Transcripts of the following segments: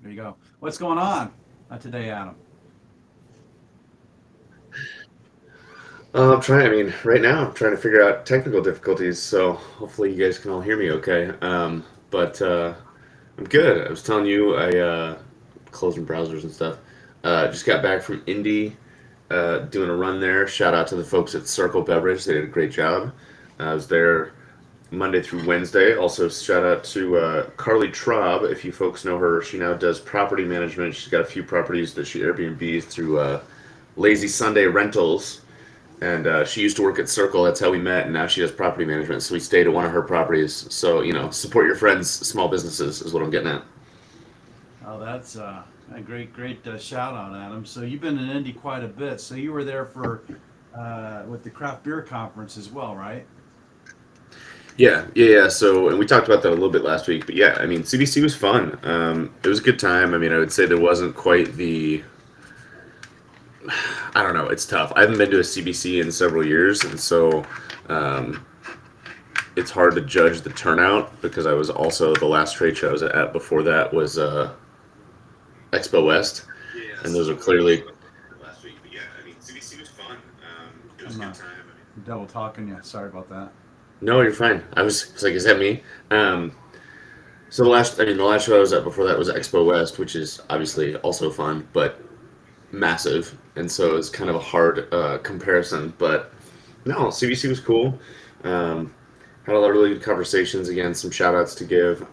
There you go. What's going on today, Adam? I'm trying. I mean, right now I'm trying to figure out technical difficulties, so hopefully you guys can all hear me okay. But I'm good. I was telling you, I closing browsers and stuff. Just got back from Indy, doing a run there. Shout out to the folks at Circle Beverage; they did a great job. I was there Monday through Wednesday. Also, shout out to Carly Traub. If you folks know her, she now does property management. She's got a few properties that she Airbnbs through Lazy Sunday Rentals. And she used to work at Circle. That's how we met. And now she does property management. So we stayed at one of her properties. So, support your friends' small businesses is what I'm getting at. Oh, that's a great shout out, Adam. So you've been in Indy quite a bit. So you were there for with the craft beer conference as well, right? Yeah. So, and we talked about that a little bit last week. But yeah, I mean, CBC was fun. It was a good time. I mean, I would say there wasn't quite the. I don't know. It's tough. I haven't been to a CBC in several years. And so um, it's hard to judge the turnout because I was also the last trade show I was at before that was Expo West. And those are clearly. Last week, but yeah, I mean, CBC was fun. It was a I'm good time. I mean, double talking you. Sorry about that. no, you're fine. I was like, is that me? So the last show I was at before that was Expo West, which is obviously also fun, but massive, and so it's kind of a hard comparison. But no, CBC was cool. Um, Had a lot of really good conversations. Again, some shout outs to give.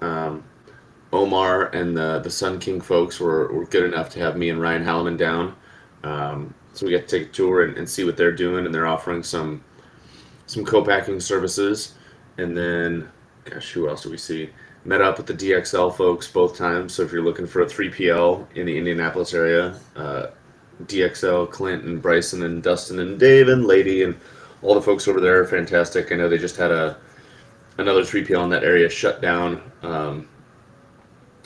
Omar and the Sun King folks were good enough to have me and Ryan Halliman down. So we got to take a tour and see what they're doing, and they're offering some co-packing services. And then, gosh, who else do we see? Met up with the DXL folks both times. So if you're looking for a 3PL in the Indianapolis area, DXL, Clint and Bryson and Dustin and Dave and Lady and all the folks over there are fantastic. I know they just had another 3PL in that area shut down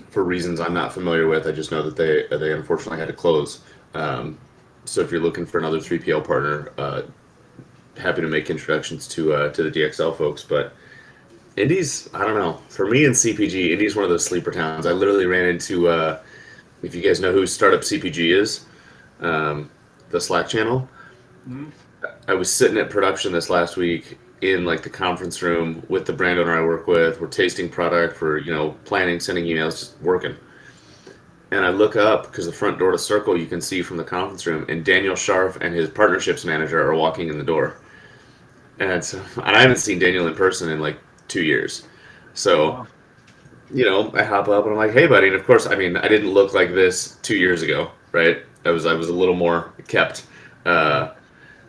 for reasons I'm not familiar with. I just know that they unfortunately had to close. Um, so if you're looking for another 3PL partner, happy to make introductions to the DXL folks. But Indy's, I don't know. For me in CPG, Indy's one of those sleeper towns. I literally ran into, if you guys know who Startup CPG is, um, the Slack channel. Hmm. I was sitting at production this last week in like the conference room with the brand owner I work with. We're tasting product, we're planning, sending emails, just working. And I look up because the front door to Circle you can see from the conference room, and Daniel Scharf and his partnerships manager are walking in the door. And I haven't seen Daniel in person in like 2 years. Oh So, wow. I hop up and I'm like, "Hey, buddy!" And of course, I mean, I didn't look like this 2 years ago, right? I was a little more kept, uh,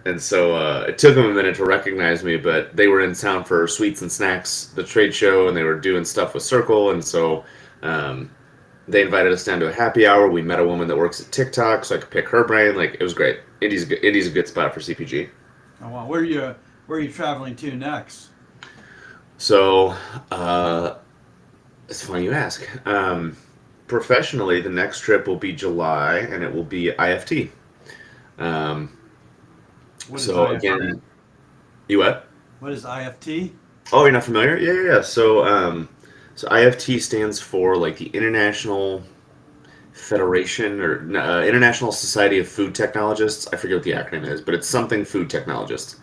and so it took them a minute to recognize me. But they were in town for Sweets and Snacks, the trade show, and they were doing stuff with Circle, and so um, they invited us down to a happy hour. We met a woman that works at TikTok, so I could pick her brain. Like it was great. Indy's a good spot for CPG. Oh wow. Where are you traveling to next? So uh, it's funny you ask. Professionally, the next trip will be July, and it will be IFT. Um, What is so IFT? again, you what? What is IFT? Oh, you're not familiar? Yeah. So IFT stands for like the International Federation or International Society of Food Technologists. I forget what the acronym is, but it's something food technologists.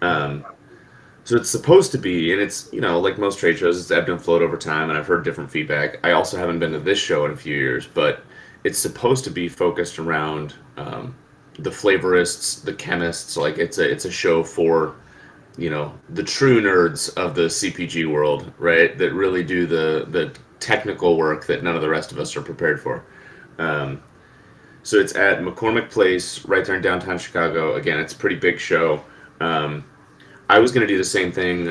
Okay. Um, So it's supposed to be, and it's, like most trade shows, it's ebbed and flowed over time, and I've heard different feedback. I also haven't been to this show in a few years, but it's supposed to be focused around the flavorists, the chemists. Like it's a show for, the true nerds of the CPG world, right? That really do the technical work that none of the rest of us are prepared for. Um, so it's at McCormick Place, right there in downtown Chicago. Again, it's a pretty big show. Um, I was going to do the same thing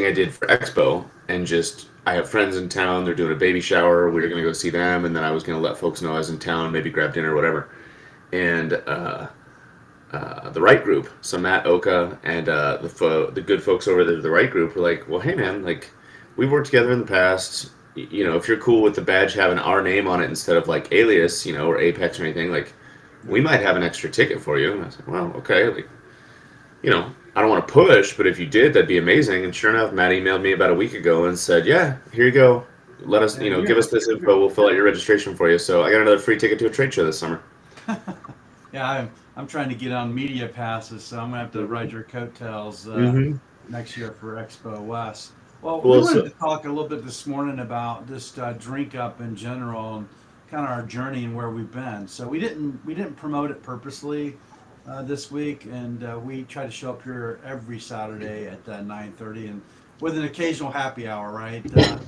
I did for Expo, and just I have friends in town. They're doing a baby shower. We were going to go see them, and then I was going to let folks know I was in town, maybe grab dinner or whatever. And the right group, so Matt Oka and the good folks over there, the right group, were like, "Well, hey man, like we've worked together in the past. If you're cool with the badge having our name on it instead of like Alias, or Apex or anything, like we Yeah. might have an extra ticket for you." And I said, "Well, okay, like." I don't want to push, but if you did, that'd be amazing. And sure enough, Matt emailed me about a week ago and said, "Yeah, here you go. let us, And give us this info. We'll fill out your registration for you. So I got another free ticket to a trade show this summer. yeah, I'm trying to get on media passes, so I'm gonna have to ride your coattails Mm-hmm. next year for Expo West. Well, we Well, wanted so to talk a little bit this morning about just drink up in general and kind of our journey and where we've been. So we didn't promote it purposely this week, and we try to show up here every Saturday at 9:30, and with an occasional happy hour, right?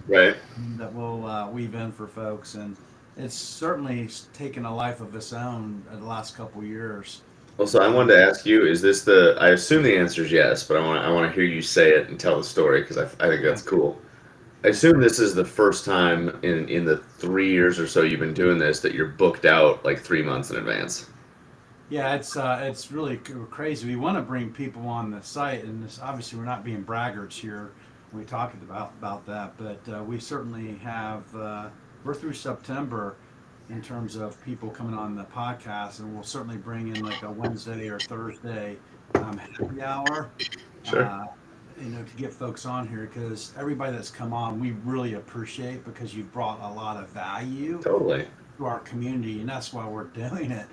right. That we'll weave in for folks, and it's certainly taken a life of its own in the last couple of years. Well, so I Um, wanted to ask you: is this the? I assume the answer is yes, but I want to hear you say it and tell the story because I think okay. that's cool. I assume this is the first time in the 3 years or so you've been doing this that you're booked out like 3 months in advance. Yeah, it's really crazy. We want to bring people on the site, and this, obviously we're not being braggarts here when we talk about that, but we certainly have. We're through September in terms of people coming on the podcast, and we'll certainly bring in like a Wednesday or Thursday happy hour. Sure. Uh, to get folks on here because everybody that's come on, we really appreciate because you've brought a lot of value Totally. to our community, and that's why we're doing it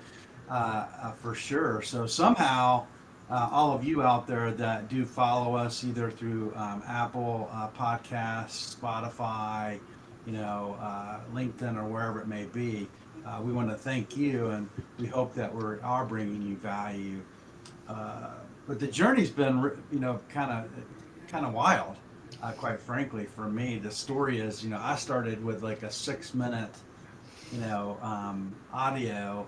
for sure. So somehow, all of you out there that do follow us either through Apple Podcasts, Spotify, LinkedIn, or wherever it may be, we want to thank you, and we hope that we are bringing you value. Uh, but the journey's been, kind of wild, quite frankly, for me. The story is, I started with like a 6 minute audio,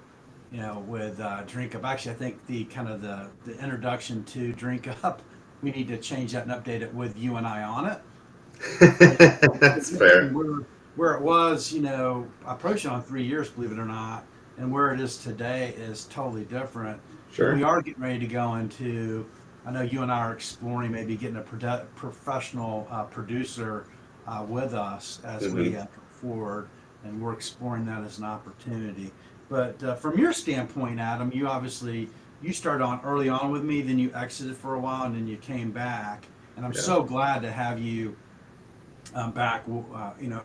with Drink Up. Actually, I think the kind of the introduction to Drink Up, we need to change that and update it with you and I on it. That's fair. Where it was, approaching on 3 years, believe it or not, and where it is today is totally different. But we Sure. are getting ready to go into. I know you and I are exploring maybe getting a professional producer with us as we Hmm. go forward, and we're exploring that as an opportunity. But from your standpoint, Adam, you started on early on with me, then you exited for a while, and then you came back, and I'm Yeah. so glad to have you back,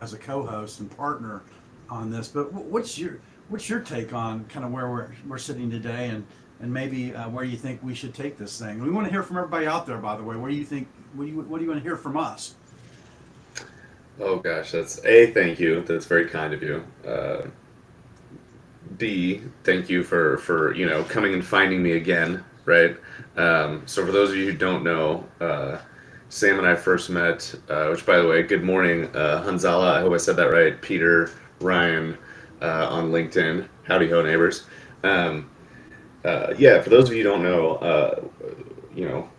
as a co-host and partner on this. But what's your take on kind of where we're sitting today, and maybe where you think we should take this thing? We want to hear from everybody out there, by the way. What do you think? What do you want to hear from us? Oh gosh, that's A, thank you. That's very kind of you. B, thank you for coming and finding me again, right? So for those of you who don't know, Sam and I first met, which by the way, good morning, Hanzala. I hope I said that right. Peter, Ryan, on LinkedIn. Howdy ho, neighbors. Um, yeah, for those of you who don't know, you know,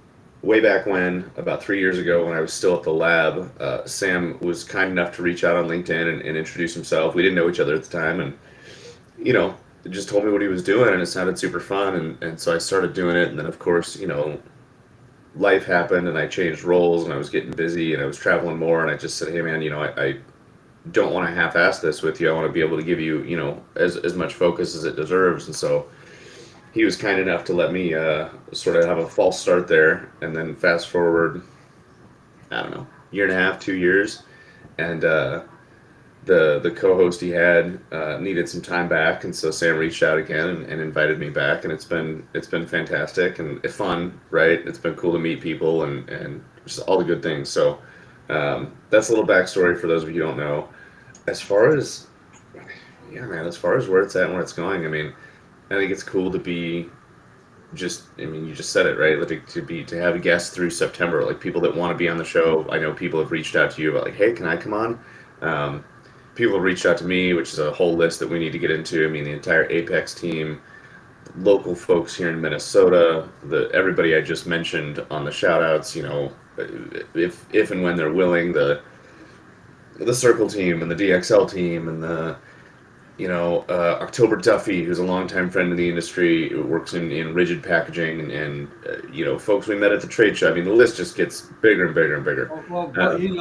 way back when, about 3 years ago, when I was still at the lab, Sam was kind enough to reach out on LinkedIn and introduce himself. We didn't know each other at the time, and you know, just told me what he was doing, and it sounded super fun, and so I started doing it, and then of course, life happened, and I changed roles, and I was getting busy, and I was traveling more, and I just said, hey man, I don't want to half-ass this with you. I want to be able to give you, as much focus as it deserves, and so he was kind enough to let me sort of have a false start there, and then fast forward, I don't know, year and a half, 2 years, and the co-host he had needed some time back, and so Sam reached out again and invited me back, and it's been fantastic and fun, right? It's been cool to meet people and just all the good things. So that's a little backstory for those of you who don't know. As far as yeah, man, as far as where it's at and where it's going, I mean, I think it's cool to be I mean, you just said it, right? Like to have guests through September, like people that want to be on the show. I know people have reached out to you about like, hey, can I come on? Um, People have reached out to me, which is a whole list that we need to get into. I mean, the entire Apex team, local folks here in Minnesota, everybody I just mentioned on the shout outs, if and when they're willing, the Circle team and the DXL team and the October Duffy, who's a longtime friend of the industry, who works in rigid packaging, and folks we met at the trade show. I mean, the list just gets bigger and bigger and bigger. Well,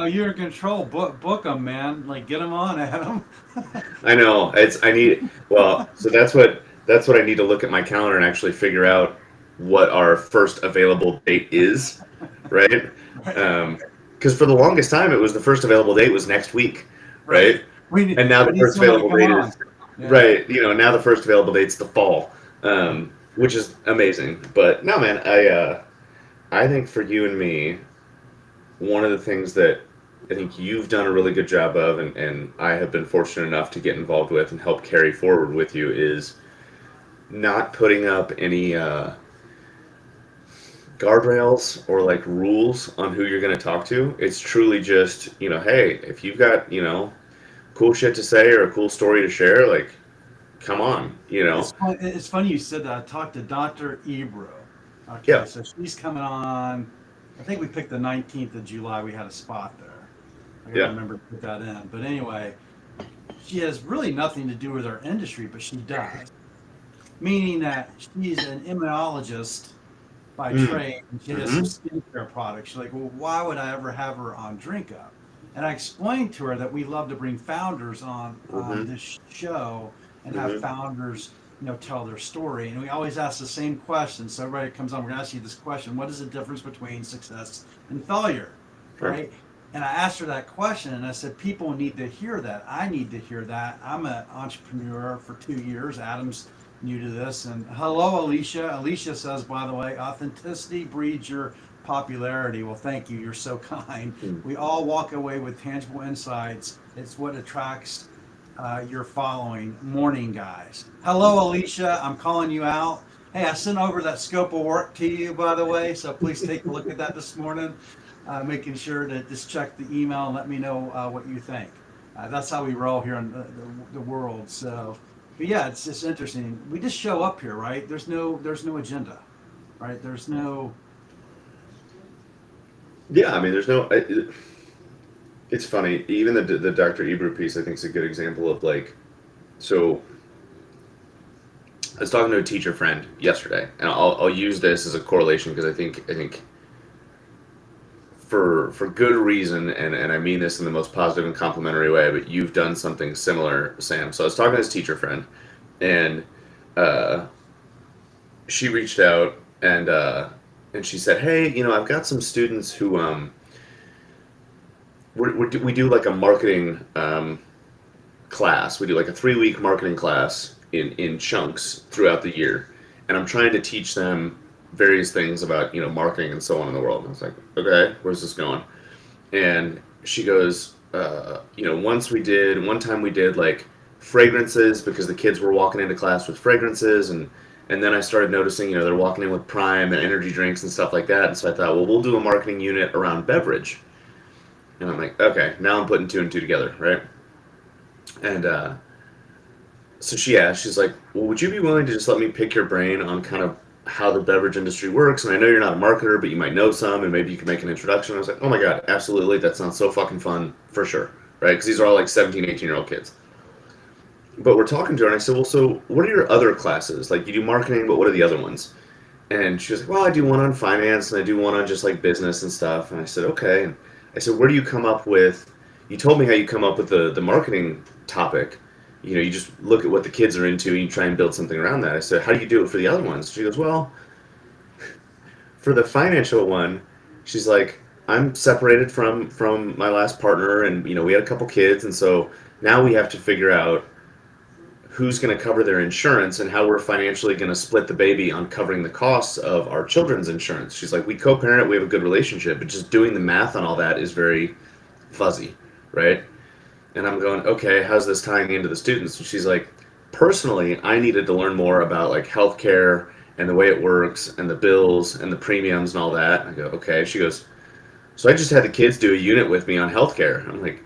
you're in control. Book them, man. Like, get them on, Adam. I know I need well, so that's what I need to look at my calendar and actually figure out what our first available date is, right? Right. Because for the longest time, it was the first available date was next week, Right. right? And now We the need first someone to available come date on. is Yeah. right. Now the first available date's the fall, which is amazing. But no, man, I think for you and me, one of the things that I think you've done a really good job of, and I have been fortunate enough to get involved with and help carry forward with you, is not putting up any guardrails or like rules on who you're going to talk to. It's truly just, hey, if you've got, cool shit to say or a cool story to share, like, come on. It's funny you said that. I talked to Dr. Ebro. Okay, Yeah, so she's coming on. I think we picked the 19th of July. We had a spot there. I gotta yeah. remember to put that in. But anyway, she has really nothing to do with our industry, but she does. Meaning that she's an immunologist by Mm. trade, and she has some Mm-hmm. skincare products. She's like, well, why would I ever have her on Drink Up? And I explained to her that we love to bring founders on Mm-hmm. this show and have Mm-hmm. founders, tell their story. And we always ask the same question. So everybody comes on, we're going to ask you this question: what is the difference between success and failure, Sure. right? And I asked her that question, and I said, people need to hear that. I need to hear that. I'm an entrepreneur for 2 years. Adam's new to this. And hello, Alicia. Alicia says, by the way, authenticity breeds your popularity. Well, thank you. You're so kind. Mm. We all walk away with tangible insights. It's what attracts your following. Morning, guys. Hello, Alicia. I'm calling you out. Hey, I sent over that scope of work to you, by the way. So please take a look at that this morning. Making sure to just check the email and let me know what you think. That's how we roll here in the world. So, but yeah, it's just interesting. We just show up here, right? There's no agenda, right? There's no. Yeah, I mean, it's funny. Even the Dr. Ebru piece, I think, is a good example of like, so I was talking to a teacher friend yesterday, and I'll use this as a correlation because I think for good reason, and I mean this in the most positive and complimentary way, but you've done something similar, Sam. So I was talking to this teacher friend, and uh, she reached out and she said, "Hey, I've got some students who we do like a marketing class. We do like a 3 week marketing class in chunks throughout the year, and I'm trying to teach them various things about marketing and so on in the world." And I was like, "Okay, where's this going?" And she goes, one time we did like fragrances because the kids were walking into class with fragrances, and then I started noticing, they're walking in with Prime and energy drinks and stuff like that. And so I thought, well, we'll do a marketing unit around beverage. And I'm like, okay, now I'm putting two and two together, right? And so she asked, she's like, well, would you be willing to just let me pick your brain on kind of how the beverage industry works? And I know you're not a marketer, but you might know some, and maybe you could make an introduction. I was like, oh my God, absolutely. That sounds so fucking fun, for sure, right? Because these are all like 17, 18-year-old kids. But we're talking to her, and I said, well, so what are your other classes? Like, you do marketing, but what are the other ones? And she was like, well, I do one on finance, and I do one on just like business and stuff. And I said, okay. And I said, where do you come up with, you told me how you come up with the marketing topic. You just look at what the kids are into and you try and build something around that. I said, how do you do it for the other ones? She goes, well, for the financial one, she's like, I'm separated from my last partner, and we had a couple kids, and so now we have to figure out who's going to cover their insurance and how we're financially going to split the baby on covering the costs of our children's insurance. She's like, we co-parent, we have a good relationship, but just doing the math on all that is very fuzzy, right? And I'm going, okay, how's this tying into the students? And she's like, personally, I needed to learn more about like healthcare and the way it works and the bills and the premiums and all that. And I go, okay. She goes, so I just had the kids do a unit with me on healthcare. I'm like,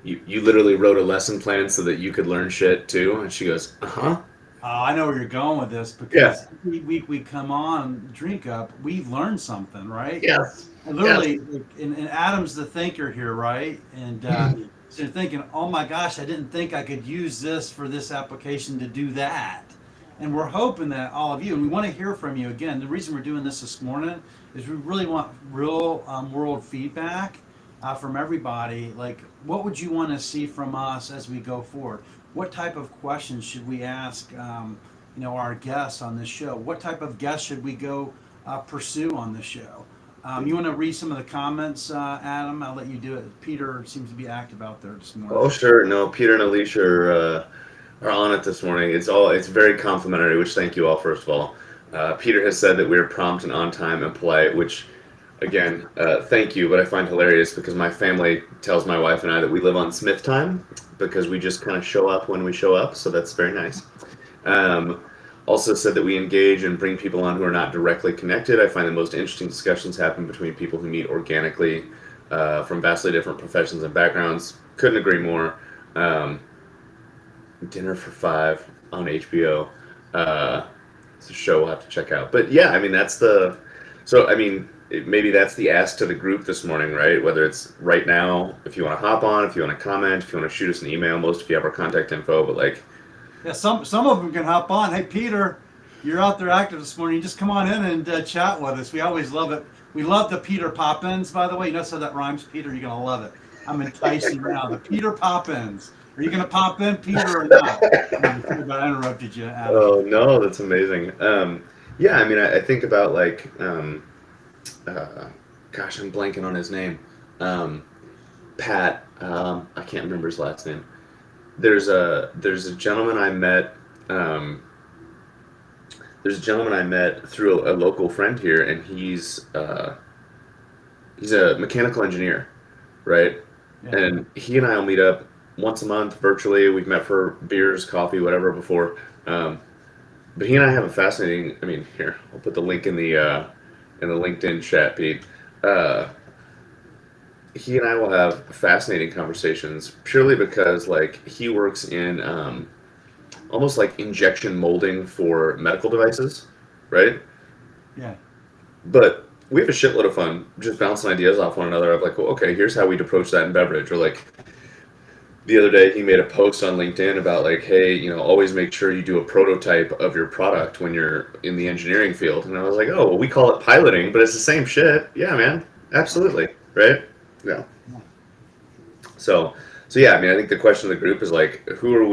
you literally wrote a lesson plan so that you could learn shit too? And she goes, uh-huh. I know where you're going with this Yeah. because every week we come on Drink Up, we learn something, right? Yes. And Yes. literally, and Adam's the thinker here, right? And so you're thinking, oh my gosh, I didn't think I could use this for this application to do that. And we're hoping that all of you, and we want to hear from you again. The reason we're doing this morning is we really want real world feedback from everybody. Like, what would you want to see from us as we go forward? What type of questions should we ask, our guests on this show? What type of guests should we go pursue on this show? You want to read some of the comments, Adam? I'll let you do it. Peter seems to be active out there this morning. Oh, sure. No, Peter and Alicia are on it this morning. It's very complimentary, which thank you all, first of all. Peter has said that we're prompt and on time and polite, which, again, thank you, but I find hilarious because my family tells my wife and I that we live on Smith time because we just kind of show up when we show up, so that's very nice. Um, Also said that we engage and bring people on who are not directly connected. I find the most interesting discussions happen between people who meet organically from vastly different professions and backgrounds. Couldn't agree more. Um, Dinner for Five on HBO. It's a show we'll have to check out. But yeah, I mean that's the. So I mean maybe that's the ask to the group this morning, right? Whether it's right now, if you want to hop on, if you want to comment, if you want to shoot us an email. Most of you have our contact info, but like. Yeah, some of them can hop on. Hey, Peter, you're out there active this morning. Just come on in and chat with us. We always love it. We love the Peter Poppins, by the way. You notice how that rhymes, Peter? You're going to love it. I'm enticing now. The Peter Poppins. Are you going to pop in, Peter, or not? I interrupted you, Adam. Oh no, that's amazing. Yeah, I mean, I think about like, gosh, I'm blanking on his name. Pat. I can't remember his last name. There's a gentleman I met. There's a gentleman I met through a local friend here, and he's a mechanical engineer, right? Yeah. And he and I will meet up once a month virtually. We've met for beers, coffee, whatever before. But he and I have a fascinating. I mean, here I'll put the link in the LinkedIn chat, Pete. He and I will have fascinating conversations purely because like he works in almost like injection molding for medical devices, right? Yeah. But we have a shitload of fun just bouncing ideas off one another of like, well, okay, here's how we'd approach that in beverage. Or like the other day he made a post on LinkedIn about like, hey, always make sure you do a prototype of your product when you're in the engineering field. And I was like, oh, well, we call it piloting, but it's the same shit. Yeah, man. Absolutely. Right? Yeah. So yeah, I mean, I think the question of the group is like, who do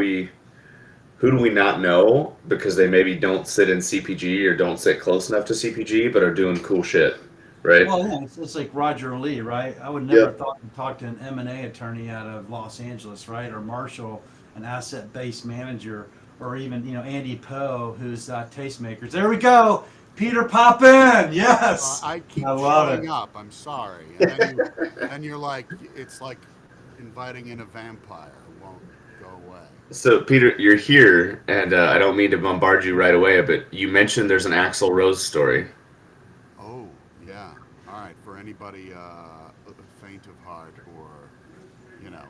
we not know because they maybe don't sit in CPG or don't sit close enough to CPG, but are doing cool shit, right? Well, yeah, it's like Roger Lee, right? I would never Yeah. have thought to talk to an M&A attorney out of Los Angeles, right? Or Marshall, an asset-based manager, or even, Andy Poe, who's Tastemakers. There we go. Peter Poppin. Yes. I keep I love showing it. up. I'm sorry. And then you're like, it's like inviting in a vampire. It won't go away. So Peter, you're here, and I don't mean to bombard you right away, but you mentioned there's an Axl Rose story. Oh, yeah. All right. For anybody faint of heart or, you know,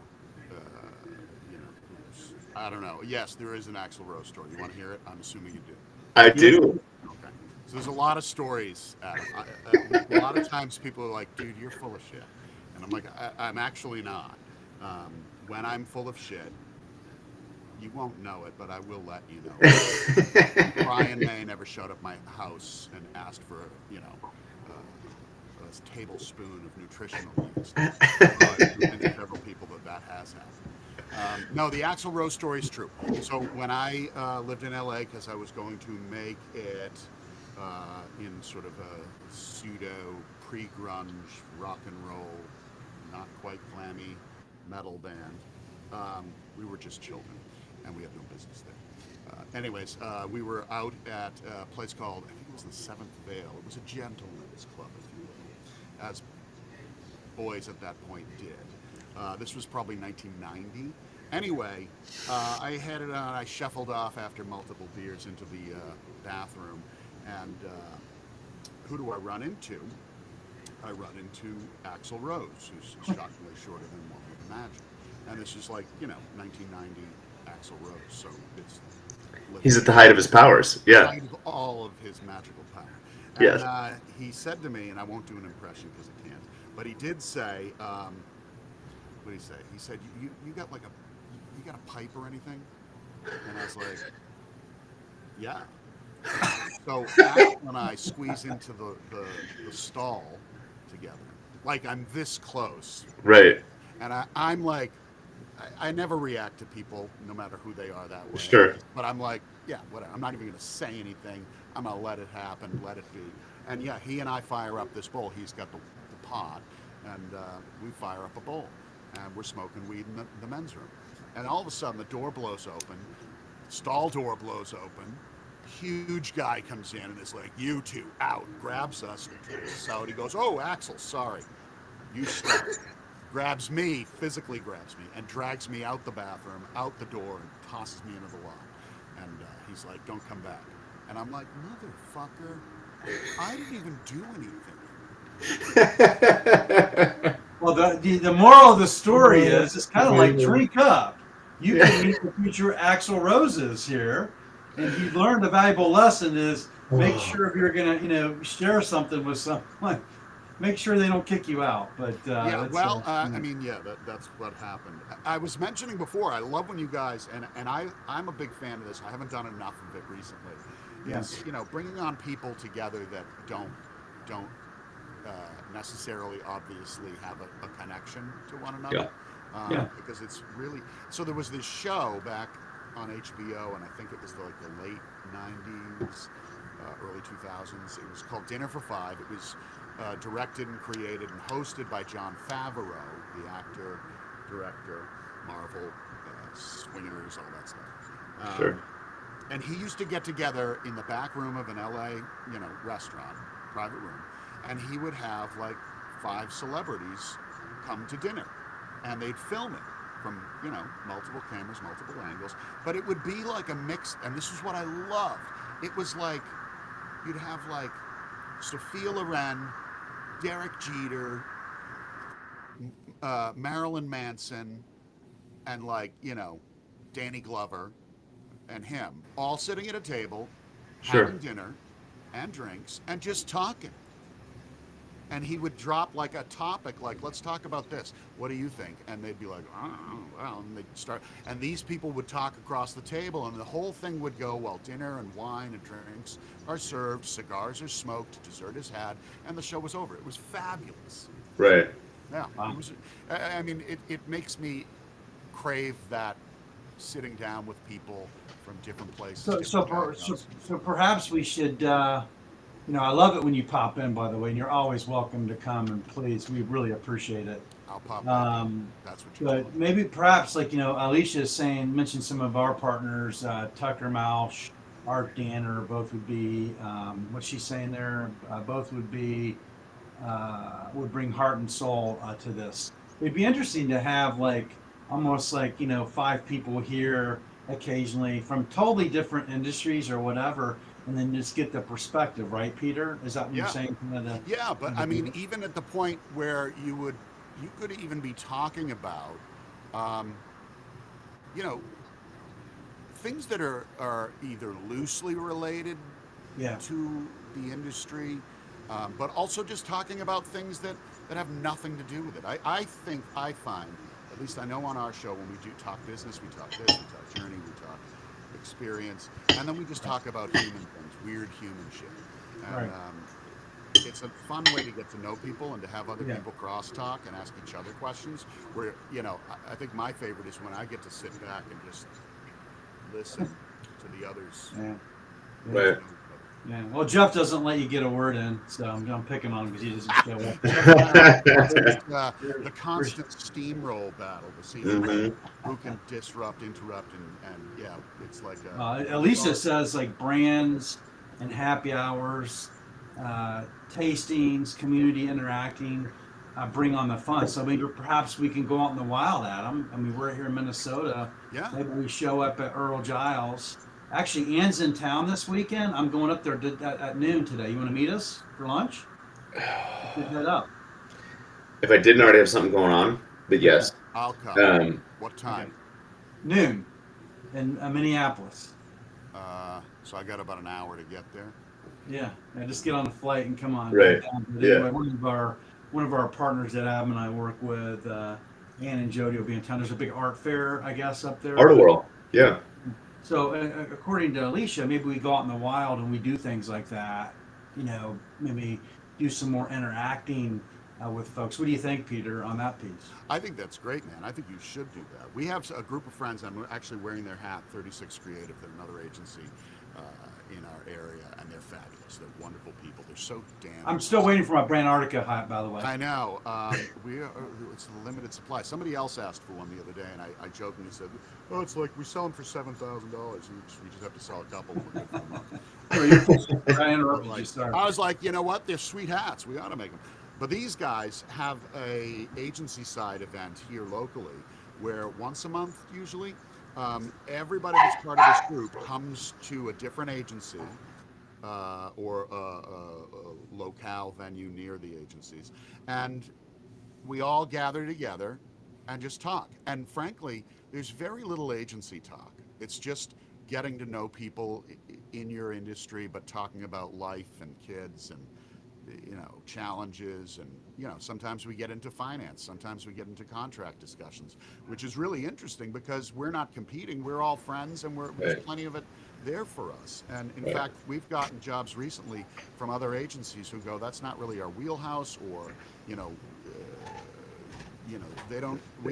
I don't know. Yes, there is an Axl Rose story. You want to hear it? I'm assuming you do. I do. Okay. So there's a lot of stories, Adam. A lot of times people are like, dude, you're full of shit. And I'm like, I'm actually not. When I'm full of shit, you won't know it, but I will let you know. Brian May never showed up at my house and asked for, a tablespoon of nutritional needs. And several people that has happened. No, the Axl Rose story is true. So when I lived in LA, because I was going to make it in sort of a pseudo pre-grunge rock and roll, not quite glammy metal band, we were just children, and we had no business there. Anyways, we were out at a place called, I think it was the Seventh Veil. It was a gentleman's club, if you will, as boys at that point did. This was probably 1990. Anyway, I headed on, I shuffled off after multiple beers into the bathroom, and who do I run into? I run into Axl Rose, who's shockingly shorter than one would imagine. And this is like, 1990 Axl Rose, so it's... He's at the height of his powers. Yeah. Height of all of his magical power. And Yes. He said to me, and I won't do an impression because I can't, but he did say, what did he say? He said, you got like you got a pipe or anything? And I was like, yeah. So Axl and I squeeze into the stall together. Like I'm this close. Right. And I'm like, I never react to people, no matter who they are, that way. Sure. But I'm like, yeah, whatever. I'm not even going to say anything. I'm going to let it happen, let it be. And yeah, he and I fire up this bowl. He's got the pot, and we fire up a bowl, and we're smoking weed in the men's room. And all of a sudden, the door blows open, stall door blows open. Huge guy comes in and is like, "You two out!" Grabs us, takes us out. He goes, "Oh, Axel, sorry, you stop." Grabs me, physically grabs me, and drags me out the bathroom, out the door, and tosses me into the lawn. And he's like, "Don't come back." And I'm like, "Motherfucker, I didn't even do anything." Well, the moral of the story is it's kind of like drink up. You can meet the future Axl Roses here, and you've learned a valuable lesson is make sure if you're gonna share something with someone, make sure they don't kick you out. But yeah, well, I mean, yeah, that's what happened. I was mentioning before, I love when you guys, and I'm a big fan of this. I haven't done enough of it recently. Is bringing on people together that don't necessarily obviously have a connection to one another. Because it's really so. There was this show back on HBO, and I think it was like the late '90s, early 2000s. It was called Dinner for Five. It was directed and created and hosted by Jon Favreau, the actor, director, Marvel, Swingers, all that stuff. Sure. And he used to get together in the back room of an LA, restaurant, private room, and he would have like 5 celebrities come to dinner, and they'd film it from multiple cameras, multiple angles. But it would be like a mix, and this is what I loved. It was like you'd have like Sophia Loren, Derek Jeter, Marilyn Manson, and Danny Glover and him all sitting at a table, having dinner and drinks and just talking. And he would drop like a topic, like, "Let's talk about this. What do you think?" And they'd be like, "Oh, well," and they'd start. And these people would talk across the table, and the whole thing would go while dinner and wine and drinks are served, cigars are smoked, dessert is had, and the show was over. It was fabulous. Right. Yeah. Wow. I mean, it makes me crave that, sitting down with people from different places. So perhaps we should. I love it when you pop in, by the way, and you're always welcome to come, and please, we really appreciate it. I'll pop in. That's what you're But maybe perhaps, Alicia is saying, mentioned some of our partners, Tucker Mausch, Art Danner, both would be, what's she saying there? Both would be, would bring heart and soul to this. It'd be interesting to have almost 5 people here occasionally from totally different industries or whatever, and then just get the perspective, right, Peter? Is that what you're saying? Yeah, but I mean, even at the point where you could even be talking about, things that are either loosely related to the industry, but also just talking about things that have nothing to do with it. I find, at least I know on our show, when we do talk business, we talk this, we talk journey, we talk experience, and then we just talk about human things, weird human shit. And it's a fun way to get to know people and to have other people crosstalk and ask each other questions. Where I think my favorite is when I get to sit back and just listen to the others. Right. Yeah. Well, Jeff doesn't let you get a word in, so I'm picking on him because he doesn't show up. The constant steamroll battle to see who can disrupt, interrupt, and it's like Alicia says brands and happy hours, tastings, community interacting, bring on the fun. So maybe perhaps we can go out in the wild, Adam. I mean, we're here in Minnesota. Yeah. Maybe we show up at Earl Giles. Actually, Ann's in town this weekend. I'm going up there at noon today. You want to meet us for lunch? Head up. If I didn't already have something going on, but yes. I'll come. What time? Noon in Minneapolis. So I got about an hour to get there. Yeah, just get on the flight and come on. Right. Anyway, one of our partners that Adam and I work with, Ann and Jody, will be in town. There's a big art fair, I guess, up there. Art World. Yeah. So according to Alicia, maybe we go out in the wild and we do things like that. Maybe do some more interacting with folks. What do you think, Peter, on that piece? I think that's great, man. I think you should do that. We have a group of friends. I'm actually wearing their hat, 36 Creative. They're another agency in our area, and they're fabulous. They're wonderful people. They're so damn. I'm still waiting for my Brantardica hat, by the way. I know. It's a limited supply. Somebody else asked for one the other day, and I jokingly said, "Oh, it's like we sell them for $7,000. We just have to sell a couple." And we're good for a month. I interrupted you, sorry. I was like, you know what? They're sweet hats. We ought to make them. But these guys have a agency side event here locally, where once a month usually, everybody that's part of this group comes to a different agency or a locale venue near the agencies, and we all gather together and just talk. And frankly, there's very little agency talk. It's just getting to know people in your industry, but talking about life and kids and challenges, and sometimes we get into finance, sometimes we get into contract discussions, which is really interesting because we're not competing, we're all friends, and there's plenty of it there for us. And in fact, we've gotten jobs recently from other agencies who go, that's not really our wheelhouse, or we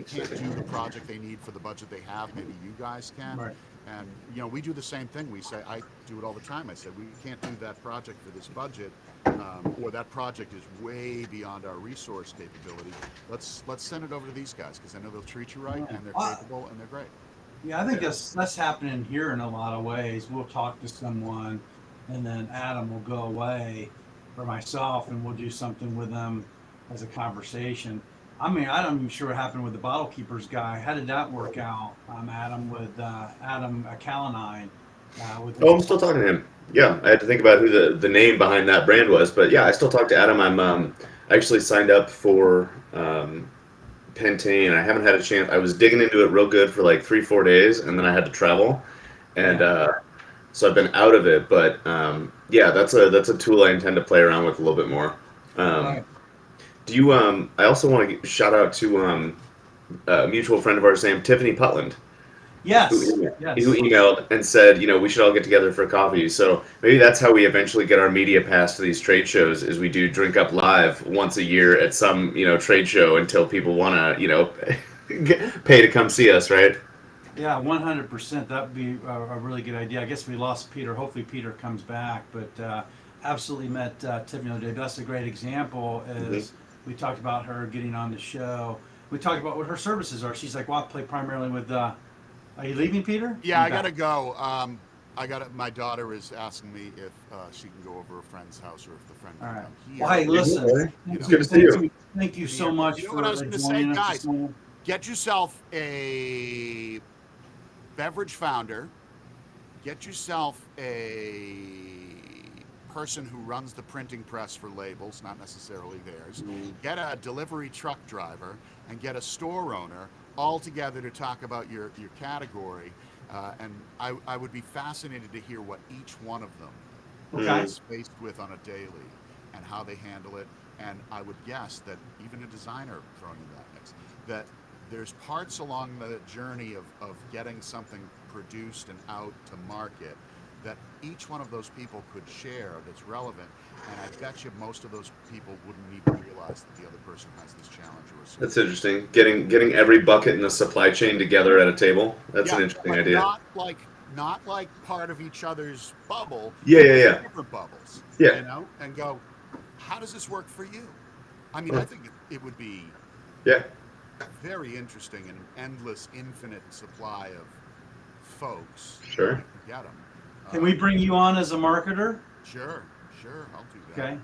can't do the project they need for the budget they have, maybe you guys can. Right. And we do the same thing. We say, I do it all the time. I said, we can't do that project for this budget, or that project is way beyond our resource capability. Let's send it over to these guys, because I know they'll treat you right, and they're capable, and they're great. Yeah, I think that's happening here in a lot of ways. We'll talk to someone, and then Adam will go away, or myself, and we'll do something with them as a conversation. I mean, I'm even sure what happened with the Bottle Keepers guy. How did that work out, Adam, with Adam Calanine? I'm still talking to him. Yeah, I had to think about who the name behind that brand was, but yeah, I still talk to Adam. I'm actually signed up for Pentane. I haven't had a chance. I was digging into it real good for like 3-4 days, and then I had to travel, and so I've been out of it. But yeah, that's a tool I intend to play around with a little bit more. Right. Do you? I also want to shout out to a mutual friend of ours, Sam Tiffany Putland. Yes. Who emailed and said, we should all get together for coffee. So maybe that's how we eventually get our media pass to these trade shows, is we do Drink Up Live once a year at some, trade show until people want to, pay to come see us, right? Yeah, 100%. That would be a really good idea. I guess we lost Peter. Hopefully Peter comes back, but absolutely met Tiffany the other day. That's a great example. We talked about her getting on the show. We talked about what her services are. She's like, well, I play primarily with... Are you leaving, Peter? Yeah, I gotta go. My daughter is asking me if she can go over a friend's house, or if the friend can come here. Well, hey, listen. It's good to see you. Thank you so much for what I was going to say, joining us guys. this morning. Get yourself a beverage founder. Get yourself a person who runs the printing press for labels, not necessarily theirs. Get a delivery truck driver, and get a store owner, all together to talk about your category. And I would be fascinated to hear what each one of them is faced with on a daily, and how they handle it. And I would guess that even a designer thrown in that mix, that there's parts along the journey of getting something produced and out to market that each one of those people could share that's relevant. And I bet you most of those people wouldn't even realize that the other person has this challenge or a solution. That's interesting. Getting every bucket in the supply chain together at a table. That's an interesting idea. Not like part of each other's bubble. Yeah. Different bubbles. Yeah. And go, how does this work for you? I mean, I think it would be very interesting, and an endless, infinite supply of folks. Sure. Get them. Can we bring you on as a marketer? Sure, I'll do that. Okay.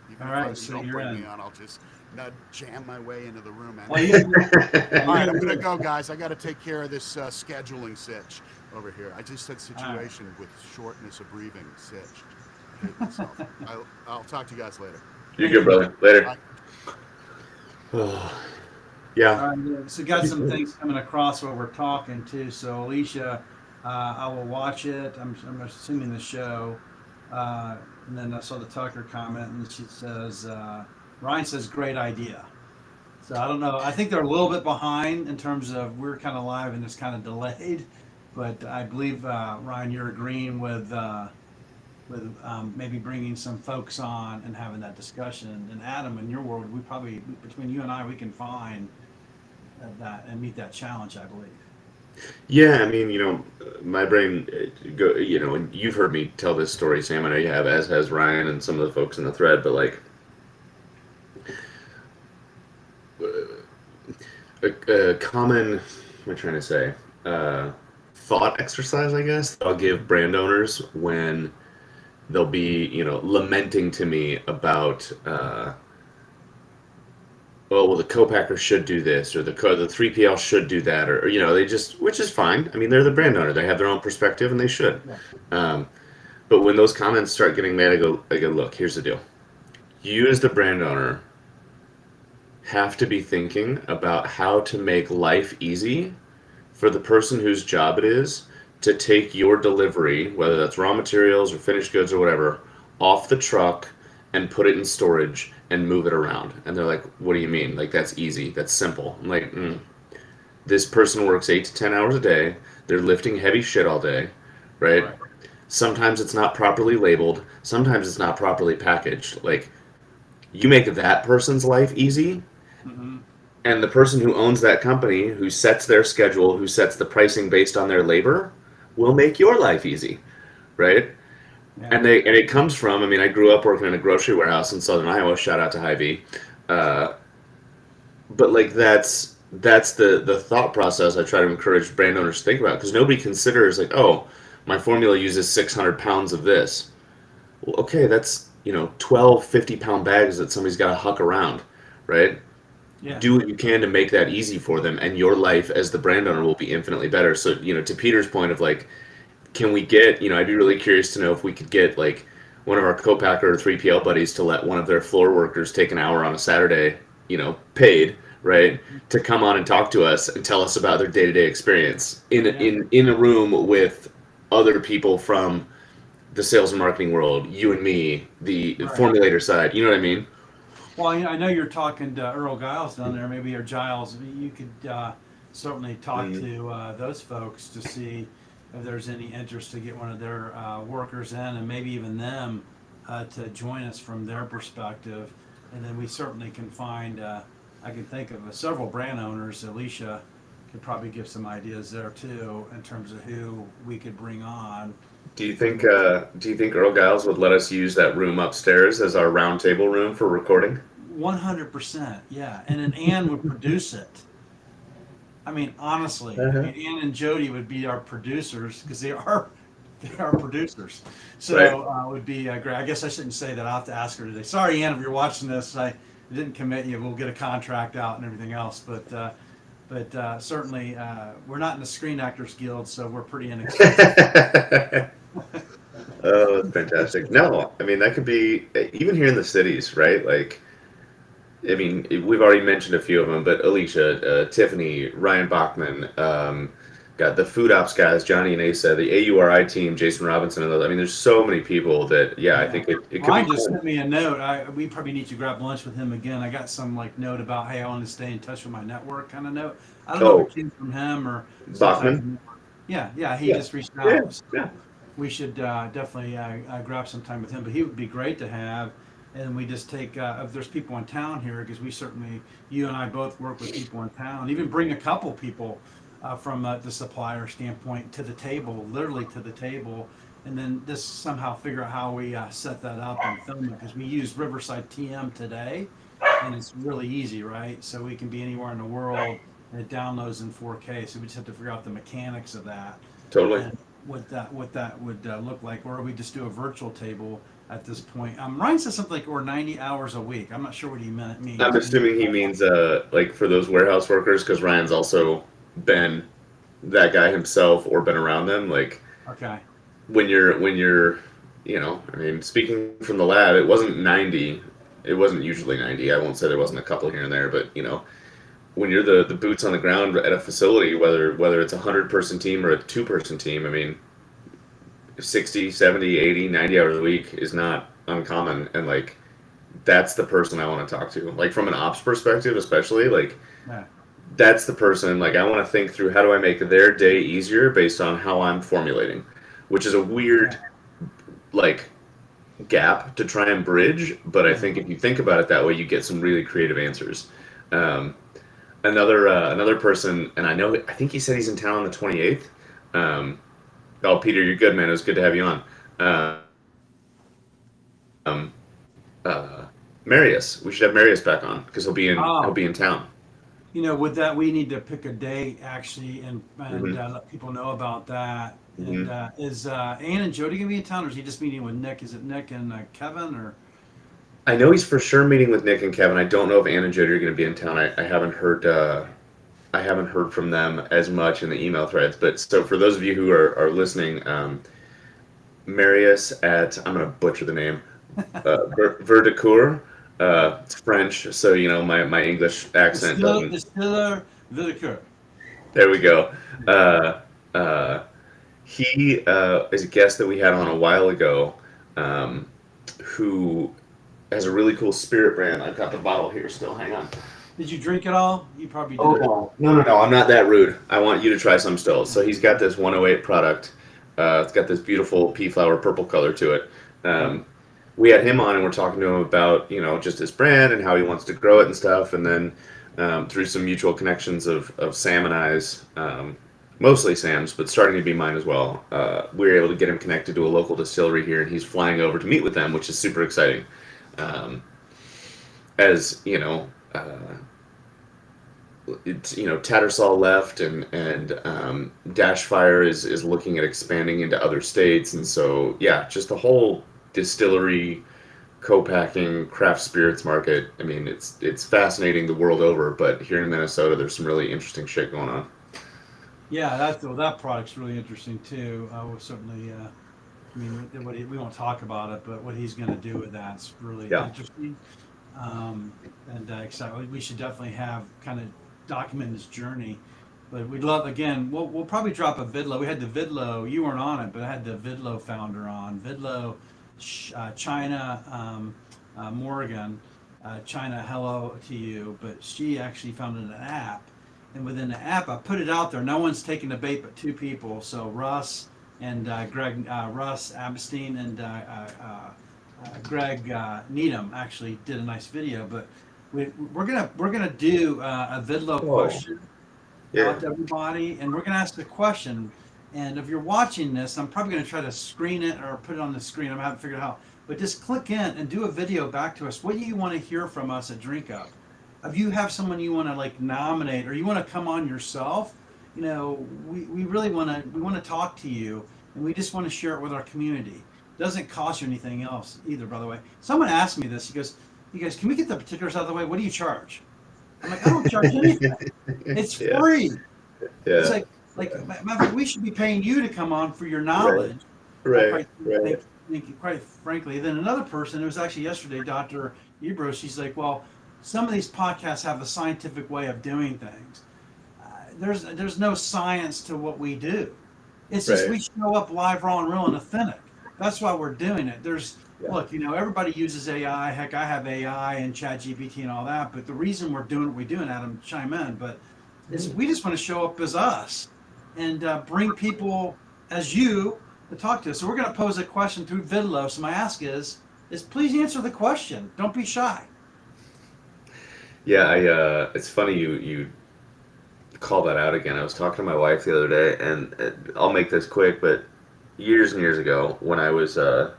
Even all right, if so you don't you're bring in. me on, I'll just jam my way into the room. Well, All right, I'm gonna go, guys. I got to take care of this scheduling sitch over here. I just said situation with shortness of breathing. Sitch. I'll talk to you guys later. You're good, brother. Later. Yeah. So got some things coming across while we're talking too. So Alicia, I will watch it. I'm assuming the show. And then I saw the Tucker comment, and she says, Ryan says, great idea. So I don't know. I think they're a little bit behind in terms of we're kind of live and it's kind of delayed. But I believe, Ryan, you're agreeing with maybe bringing some folks on and having that discussion. And Adam, in your world, we probably, between you and I, we can find that and meet that challenge, I believe. Yeah, I mean, my brain, and you've heard me tell this story, Sam. I know you have, as has Ryan and some of the folks in the thread. But like, a common, what am I trying to say? Uh, Thought exercise, I guess, that I'll give brand owners when they'll be, lamenting to me about, well, the co-packer should do this, or the 3PL should do that, or they just, which is fine. I mean, they're the brand owner; they have their own perspective, and they should. Yeah. Um, but when those comments start getting mad, I go, look, here's the deal: you as the brand owner have to be thinking about how to make life easy for the person whose job it is to take your delivery, whether that's raw materials or finished goods or whatever, off the truck and put it in storage and move it around. And they're like, what do you mean? Like, that's easy. That's simple. I'm like, this person works 8 to 10 hours a day. They're lifting heavy shit all day, right? Right. Sometimes it's not properly labeled. Sometimes it's not properly packaged. Like, you make that person's life easy, Mm-hmm. and the person who owns that company, who sets their schedule, who sets the pricing based on their labor, will make your life easy, right? Yeah. And it comes from, I mean, I grew up working in a grocery warehouse in Southern Iowa. Shout out to Hy-Vee. But like that's the thought process I try to encourage brand owners to think about, because nobody considers like, oh, my formula uses 600 pounds of this. Well, okay, that's 12 50-pound bags that somebody's got to huck around, right? Yeah. Do what you can to make that easy for them, and your life as the brand owner will be infinitely better. So, to Peter's point of like, can we get, I'd be really curious to know if we could get like one of our co-packer or 3PL buddies to let one of their floor workers take an hour on a Saturday, paid, right, to come on and talk to us and tell us about their day-to-day experience in a room with other people from the sales and marketing world, you and me, the Right. formulator side, you know what I mean? Well, I know you're talking to Earl Giles down there, maybe, or Giles. You could certainly talk to those folks to see if there's any interest to get one of their workers in, and maybe even them to join us from their perspective. And then we certainly can find, I can think of several brand owners. Alicia could probably give some ideas there too, in terms of who we could bring on. Do you think Earl Giles would let us use that room upstairs as our round table room for recording? 100%, yeah. And then Ann would produce it. I mean, honestly, Ann and Jody would be our producers, because they are producers. So Right. it would be great. I guess I shouldn't say that. I'll have to ask her today. Sorry, Ann, if you're watching this, I didn't commit you. We'll get a contract out and everything else. But certainly, we're not in the Screen Actors Guild, so we're pretty inexpensive. Oh, that's fantastic. No, I mean, that could be even here in the cities, right? Like, I mean, we've already mentioned a few of them, but Alicia, Tiffany, Ryan Bachman, got the food ops guys, Johnny and Asa, the AURI team, Jason Robinson, and those. I mean, there's so many people that, yeah, I think it could Ryan be just cool. sent me a note. We probably need to grab lunch with him again. I got some like note about, hey, I want to stay in touch with my network kind of note. I don't know if it came from him or Bachman? Yeah, he Yeah. just reached Yeah, out. So yeah. we should definitely grab some time with him. But he would be great to have. And we just take, if there's people in town here, because we certainly, you and I both work with people in town, even bring a couple people from the supplier standpoint to the table, literally to the table, and then just somehow figure out how we set that up and film it, because we use Riverside TM today, and it's really easy, right? So we can be anywhere in the world, and it downloads in 4K. So we just have to figure out the mechanics of that. Totally. And what that would look like, or we just do a virtual table at this point. Ryan said something like, or 90 hours a week. I'm not sure what he means. I'm assuming he means like for those warehouse workers, because Ryan's also been that guy himself or been around them. Like, Okay. when you're I mean, speaking from the lab, it wasn't 90. It wasn't usually 90. I won't say there wasn't a couple here and there, but when you're the boots on the ground at a facility, whether it's a 100-person team or a 2-person team, I mean, 60, 70, 80, 90 hours a week is not uncommon. And like, that's the person I want to talk to. Like, from an ops perspective, especially, like, Yeah. that's the person, like, I want to think through how do I make their day easier based on how I'm formulating, which is a weird, like, gap to try and bridge. But I think if you think about it that way, you get some really creative answers. another person, and I think he said he's in town on the 28th. Oh, Peter, you're good, man. It was good to have you on. Um, Marius, we should have Marius back on because he'll Oh, be in town. with that, we need to pick a date actually, and Hmm. let people know about that. And Hmm. is Ann and Jody gonna be in town, or is he just meeting with Nick? Is it Nick and Kevin, or? I know he's for sure meeting with Nick and Kevin. I don't know if Ann and Jody are going to be in town. I haven't heard. I haven't heard from them as much in the email threads. But so for those of you who are listening, Marius at, I'm going to butcher the name, Verdecourt. It's French, so my English accent doesn't. Distiller Vinegar. There we go. Uh, uh, he is a guest that we had on a while ago, who has a really cool spirit brand. I've got the bottle here still. Hang on. Did you drink it all? You probably Oh did. no! I'm not that rude. I want you to try some still. So he's got this 108 product. It's got this beautiful pea flower purple color to it. We had him on and we're talking to him about just his brand and how he wants to grow it and stuff. And then through some mutual connections of Sam and I's, mostly Sam's, but starting to be mine as well, we were able to get him connected to a local distillery here, and he's flying over to meet with them, which is super exciting. Um, as you know. It's Tattersall left and Dashfire is looking at expanding into other states, and so yeah, just the whole distillery co-packing craft spirits market. I mean, it's fascinating the world over, but here in Minnesota there's some really interesting shit going on. Yeah, that product's really interesting too. We'll certainly, I mean, we won't talk about it, but what he's going to do with that's really Yeah. interesting. And excited. We should definitely have kind of document his journey. But we'd love, again, we'll probably drop a vidlo. We had the vidlo. You weren't on it, but I had the vidlo founder on vidlo. China, Morgan, China, hello to you. But she actually founded an app, and within the app, I put it out there. No one's taking the bait but two people. So Russ and Greg, Russ Abstein and Greg Needham actually did a nice video. But we're gonna do a vidlo Whoa. question Yeah. out to everybody, and we're gonna ask the question. And if you're watching this, I'm probably gonna try to screen it or put it on the screen. I haven't figured it out. But just click in and do a video back to us. What do you want to hear from us at Drink Up? If you have someone you want to like nominate, or you want to come on yourself, we really want to talk to you, and we just want to share it with our community. It doesn't cost you anything else either, by the way. Someone asked me this. He goes, "You guys, can we get the particulars out of the way? What do you charge?" I'm like, "I don't charge anything. It's Yeah. free." It's Yeah. like matter of fact, we should be paying you to come on for your knowledge. Right. Quite frankly. Then another person, it was actually yesterday, Dr. Ebro, she's like, well, some of these podcasts have a scientific way of doing things. There's no science to what we do. It's just Right. we show up live, raw, and real, and authentic. That's why we're doing it. Yeah. Look, everybody uses AI. Heck, I have AI and ChatGPT and all that. But the reason we're doing what we're doing, Adam, chime in, but is we just want to show up as us and bring people as you to talk to us. So we're going to pose a question through Vidlo. So my ask is please answer the question. Don't be shy. Yeah, it's funny you call that out again. I was talking to my wife the other day, and I'll make this quick, but years and years ago, when I was a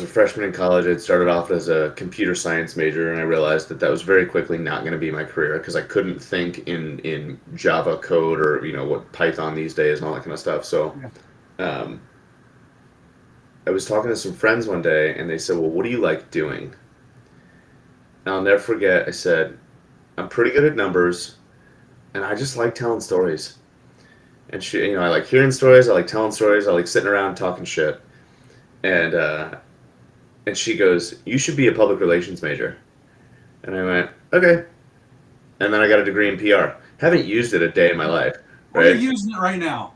freshman in college, I'd started off as a computer science major, and I realized that was very quickly not going to be my career because I couldn't think in Java code or what Python these days and all that kind of stuff. So, I was talking to some friends one day, and they said, "Well, what do you like doing?" And I'll never forget. I said, "I'm pretty good at numbers, and I just like telling stories." And she, I like hearing stories. I like telling stories. I like sitting around talking shit. And she goes, "You should be a public relations major." And I went, "Okay." And then I got a degree in PR. Haven't used it a day in my life. Well, you're Right? using it right now.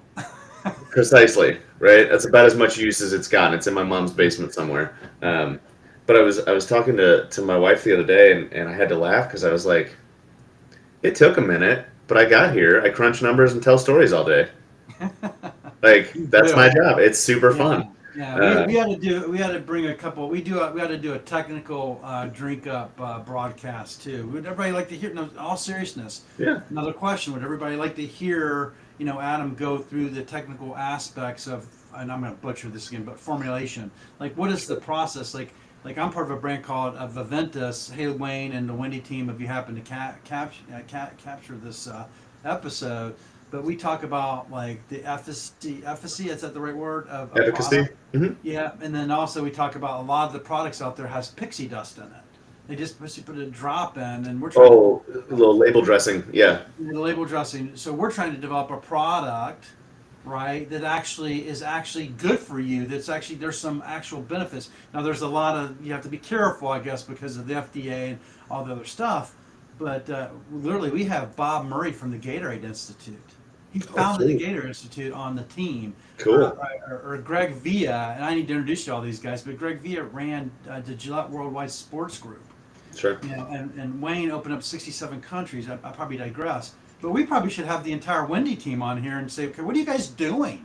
Precisely. Right? That's about as much use as it's gotten. It's in my mom's basement somewhere. But I was talking to my wife the other day, and I had to laugh because I was like, it took a minute, but I got here. I crunch numbers and tell stories all day. Like, that's my job. It's super fun. Yeah, Uh, we had to bring a couple. We had to do a technical drink up broadcast too. Would everybody like to hear? No, in all seriousness, yeah. another question. Would everybody like to hear? Adam go through the technical aspects of, and I'm going to butcher this again, but formulation. Like, what is the process? Like I'm part of a brand called Viventus. Hey, Wayne and the Wendy team, if you happen to capture this episode. But we talk about like the efficacy, is that the right word, of a Efficacy. product? Hmm. Yeah, and then also we talk about a lot of the products out there has pixie dust in it. They just put a drop in, and we're trying Oh, a little label dressing. Yeah. the label dressing. So we're trying to develop a product, right, that actually is actually good for you. That's actually, there's some actual benefits. Now there's a lot of, you have to be careful, I guess, because of the FDA and all the other stuff. But literally, we have Bob Murray from the Gatorade Institute. He founded the sweet. Gatorade Institute on the team. Cool. Or Greg Villa, and I need to introduce you to all these guys, but Greg Villa ran the Gillette Worldwide Sports Group. Sure. And Wayne opened up 67 countries. I probably digress. But we probably should have the entire Wendy team on here and say, okay, what are you guys doing?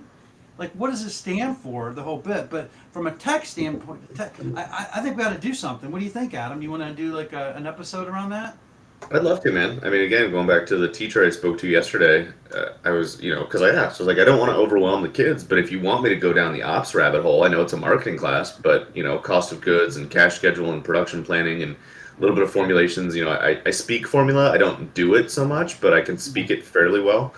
Like, what does it stand for, the whole bit? But from a tech standpoint, I think we ought to do something. What do you think, Adam? You want to do like an episode around that? I'd love to, man. I mean, again, going back to the teacher I spoke to yesterday, I was, because I asked, I was like, I don't want to overwhelm the kids, but if you want me to go down the ops rabbit hole, I know it's a marketing class, but, cost of goods and cash schedule and production planning and a little bit of formulations, I speak formula. I don't do it so much, but I can speak it fairly well.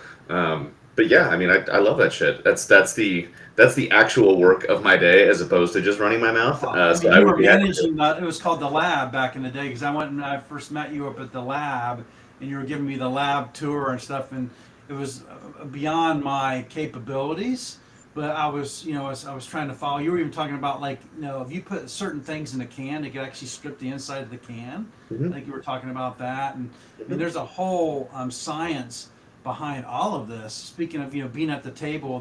But yeah, I mean, I love that shit. That's the actual work of my day as opposed to just running my mouth. So I You would were be happy to. managing it was called the lab back in the day, because I went and I first met you up at the lab, and you were giving me the lab tour and stuff, and it was beyond my capabilities. But I was, I was trying to follow. You were even talking about, like, if you put certain things in a can, it could actually strip the inside of the can. I Mhm. think you were talking about that, and I mean, there's a whole science behind all of this. Speaking of, being at the table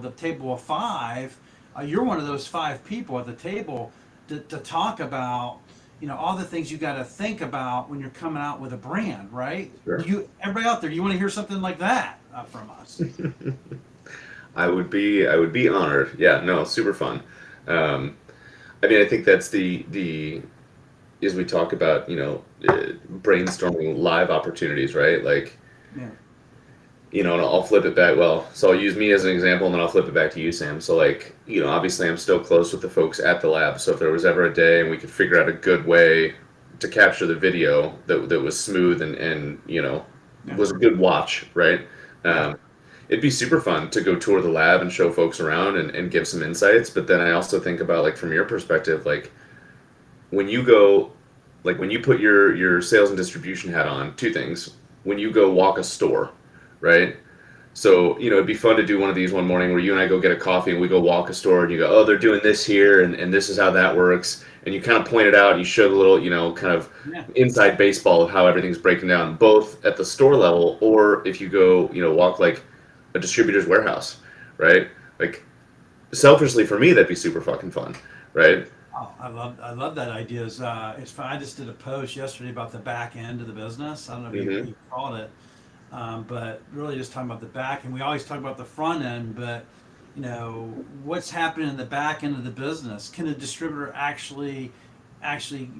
of five, you're one of those five people at the table to talk about, all the things you got to think about when you're coming out with a brand, right? Sure. Everybody out there, do you want to hear something like that from us? I would be honored. Yeah, no, super fun. Um, I mean, I think that's the as we talk about, brainstorming live opportunities, right? Like, Yeah. and I'll flip it back. Well, so I'll use me as an example, and then I'll flip it back to you, Sam. So, like, obviously, I'm still close with the folks at the lab. So, if there was ever a day and we could figure out a good way to capture the video that was smooth and Yeah. was a good watch, right? Um, it'd be super fun to go tour the lab and show folks around and give some insights. But then I also think about, like, from your perspective, like, when you go, like, when you put your sales and distribution hat on, two things. When you go walk a store, right? So, it'd be fun to do one of these one morning where you and I go get a coffee and we go walk a store and you go, oh, they're doing this here and this is how that works. And you kind of point it out and you show the little, kind of Yeah. inside baseball of how everything's breaking down, both at the store level or if you go, walk like a distributor's warehouse, right? Like, selfishly for me, that'd be super fucking fun, right? Oh, I love that idea. It's fun. I just did a post yesterday about the back end of the business. I don't know if you called it, but really just talking about the back. And we always talk about the front end, but what's happening in the back end of the business? Can a distributor actually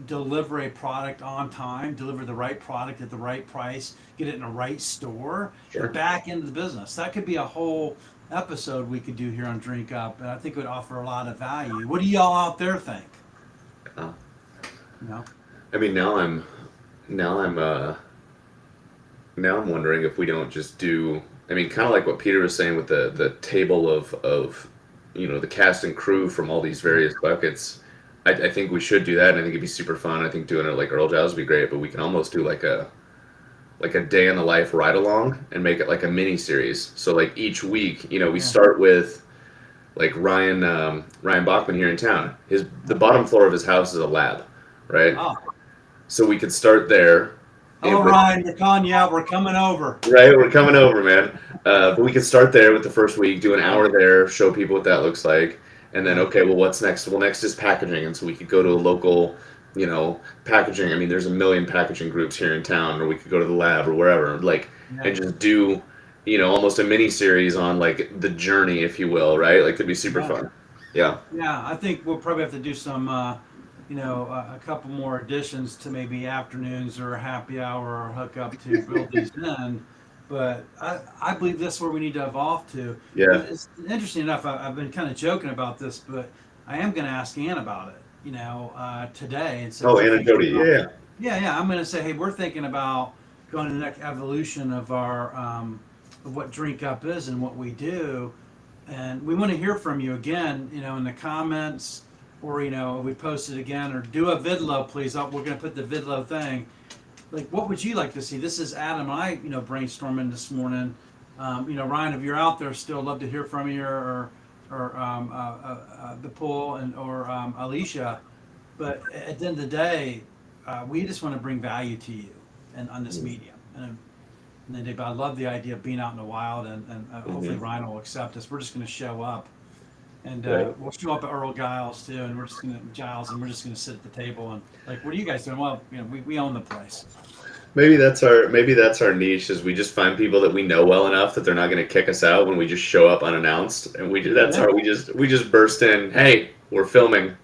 deliver a product on time, deliver the right product at the right price, get it in the right store? Sure. The back end of the business. That could be a whole episode we could do here on Drink Up, and I think it would offer a lot of value. What do y'all out there think? Uh, No. I mean, now I'm wondering if we don't just do. I mean, kind of like what Peter was saying with the table of the cast and crew from all these various buckets. I think we should do that, and I think it'd be super fun. I think doing it like Earl Giles would be great, but we can almost do like a day in the life ride along and make it like a mini series. So like each week, we start with like Ryan Bachman here in town. The bottom floor of his house is a lab, right? Oh, So we could start there. hello, Ryan. We're calling you out. We're coming over. Right, we're coming over, man. But we could start there with the first week, do an hour there, show people what that looks like, and then okay, well, what's next? Well, next is packaging, and so we could go to a local, packaging. I mean, there's a million packaging groups here in town, or we could go to the lab or wherever, like, and just do, almost a mini series on like the journey, if you will, right? Like, it'd be super fun. Yeah. Yeah, I think we'll probably have to do some, a couple more additions to maybe afternoons or a happy hour or hookup to build these in. But I believe this is where we need to evolve to. Yeah. It's interesting enough. I've been kind of joking about this, but I am going to ask Ann about it, today and say Oh, we're Anna and thinking Jody. about. Yeah. Yeah, yeah. I'm going to say, hey, we're thinking about going to the next evolution of our of what Drink Up is and what we do, and we want to hear from you again, in the comments, or we post it again, or do a vidlo, please. We're going to put the vidlo thing. Like, what would you like to see? This is Adam and I, brainstorming this morning. Ryan, if you're out there, still love to hear from you, or the pool or Alicia. But at the end of the day, we just want to bring value to you and on this medium. And then, Dave, I love the idea of being out in the wild, and hopefully Ryan will accept us. We're just going to show up, and Right. we'll show up at Earl Giles too, and we're just going to sit at the table and like, what are you guys doing? Well, we own the place. Maybe that's our niche, is we just find people that we know well enough that they're not going to kick us out when we just show up unannounced, and Yeah. we just burst in. Hey, we're filming.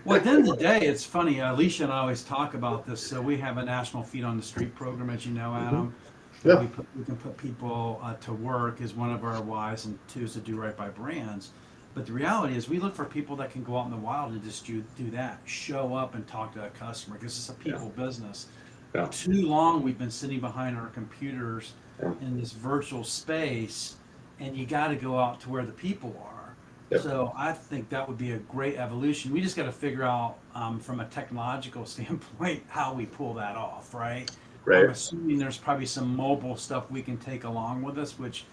Well, at the end of the day, it's funny. Alicia and I always talk about this. So we have a national feet on the street program, as you know, Adam. Yeah. We can put people to work is one of our whys, and two is to do right by brands. But the reality is, we look for people that can go out in the wild and just do that, show up and talk to a customer, because it's a people business. Yeah. Too long we've been sitting behind our computers Yeah. in this virtual space, and you got to go out to where the people are. Yep. So I think that would be a great evolution. We just got to figure out from a technological standpoint how we pull that off, right? Right. I'm assuming there's probably some mobile stuff we can take along with us, which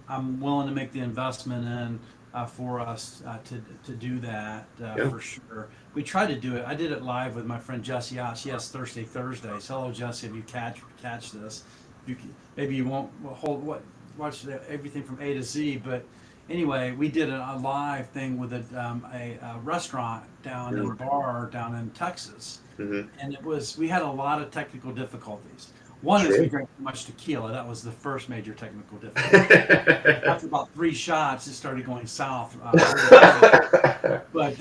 I'm willing to make the investment in for us to do that Yeah. for sure. We tried to do it. I did it live with my friend Jesse Ott. She has Thursdays. Hello, Jesse. If you catch this, maybe you won't watch everything from A to Z, but anyway, we did a live thing with a restaurant down in bar down in Texas, Mm-hmm. and we had a lot of technical difficulties. One is Sure. we drank too much tequila. That was the first major technical difficulty. After about 3 shots, it started going south. But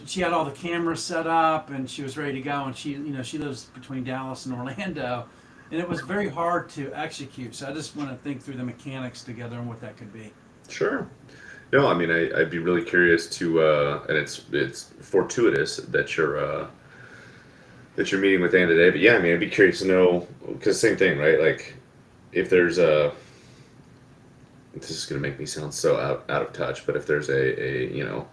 she had all the cameras set up, and she was ready to go. And she lives between Dallas and Orlando, and it was very hard to execute. So I just want to think through the mechanics together and what that could be. Sure. No, I mean, I'd be really curious to, and it's fortuitous that you're meeting with Ann today. But yeah, I mean, I'd be curious to know, because same thing, right? Like, if there's this is gonna make me sound so out of touch, but if there's a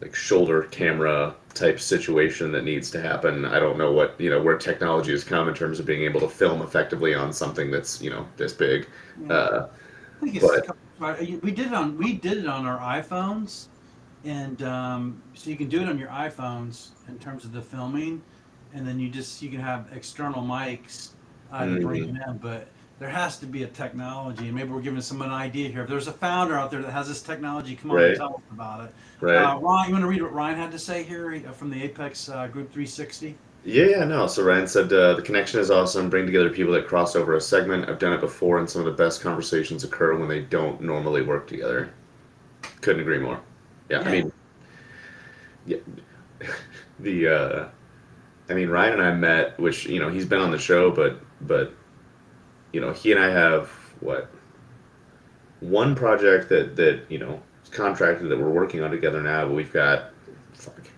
like shoulder camera type situation that needs to happen, I don't know what where technology has come in terms of being able to film effectively on something that's this big. Yeah. I think But we did it on our iPhones, and so you can do it on your iPhones in terms of the filming, and then you can have external mics to bring them in. But there has to be a technology, and maybe we're giving someone an idea here. If there's a founder out there that has this technology, come on and Right. tell us about it. right. Ryan, you want to read what Ryan had to say here from the Apex Group 360? Yeah, no. So Ryan said the connection is awesome. Bring together people that cross over a segment. I've done it before, and some of the best conversations occur when they don't normally work together. Couldn't agree more. Yeah, I Yeah. mean, yeah, I mean, Ryan and I met, which he's been on the show, but he and I have one project that is contracted that we're working on together now, but we've got like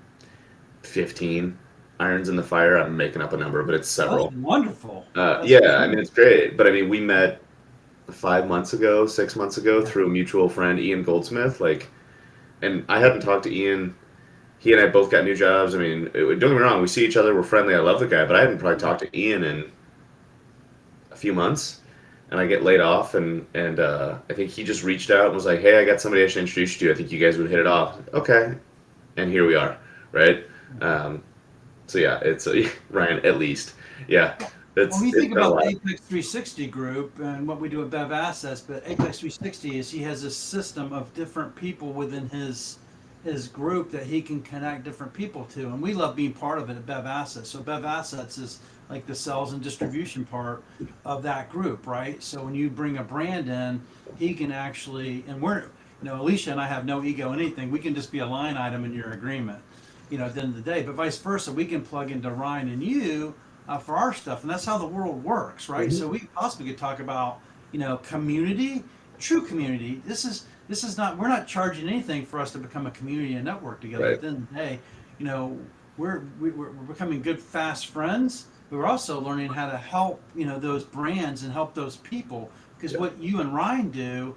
15 irons in the fire. I'm making up a number, but it's several. That's wonderful. Yeah, I mean, it's great. But I mean, we met 6 months ago through a mutual friend, Ian Goldsmith. And I hadn't talked to Ian. He and I both got new jobs. I mean, don't get me wrong, we see each other, we're friendly, I love the guy, but I hadn't probably talked to Ian in a few months. And I get laid off, and I think he just reached out and was like, "Hey, I got somebody I should introduce you to. I think you guys would hit it off." Okay, and here we are, right? So yeah, it's Ryan at least. Yeah, When we think been a about lot. the Apex 360 group and what we do at Bev Assets, but Apex 360 is he has a system of different people within his group that he can connect different people to, and we love being part of it at Bev Assets. So Bev Assets is like the sales and distribution part of that group, right? So when you bring a brand in, he can actually, and Alicia and I have no ego in anything. We can just be a line item in your agreement, at the end of the day. But vice versa, we can plug into Ryan and you for our stuff, and that's how the world works, right? So we possibly could talk about, community, true community. This is not, we're not charging anything for us to become a community and network together. Right. At the end of the day, we're becoming good, fast friends. But we're also learning how to help, those brands and help those people. Because what you and Ryan do,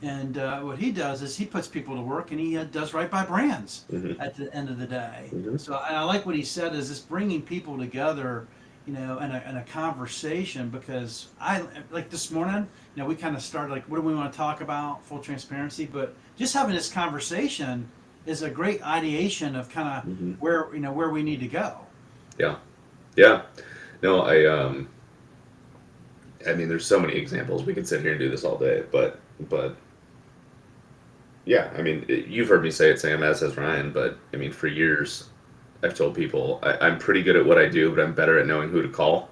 and what he does is he puts people to work, and he does right by brands at the end of the day. So I like what he said is this bringing people together, in a conversation, because I like this morning, we kind of started like, what do we want to talk about? Full transparency, but just having this conversation is a great ideation of kind of where we need to go. Yeah. No, I mean, there's so many examples. We could sit here and do this all day, but yeah, I mean, you've heard me say it, Sam, as has Ryan, but I mean, for years, I've told people I'm pretty good at what I do, but I'm better at knowing who to call.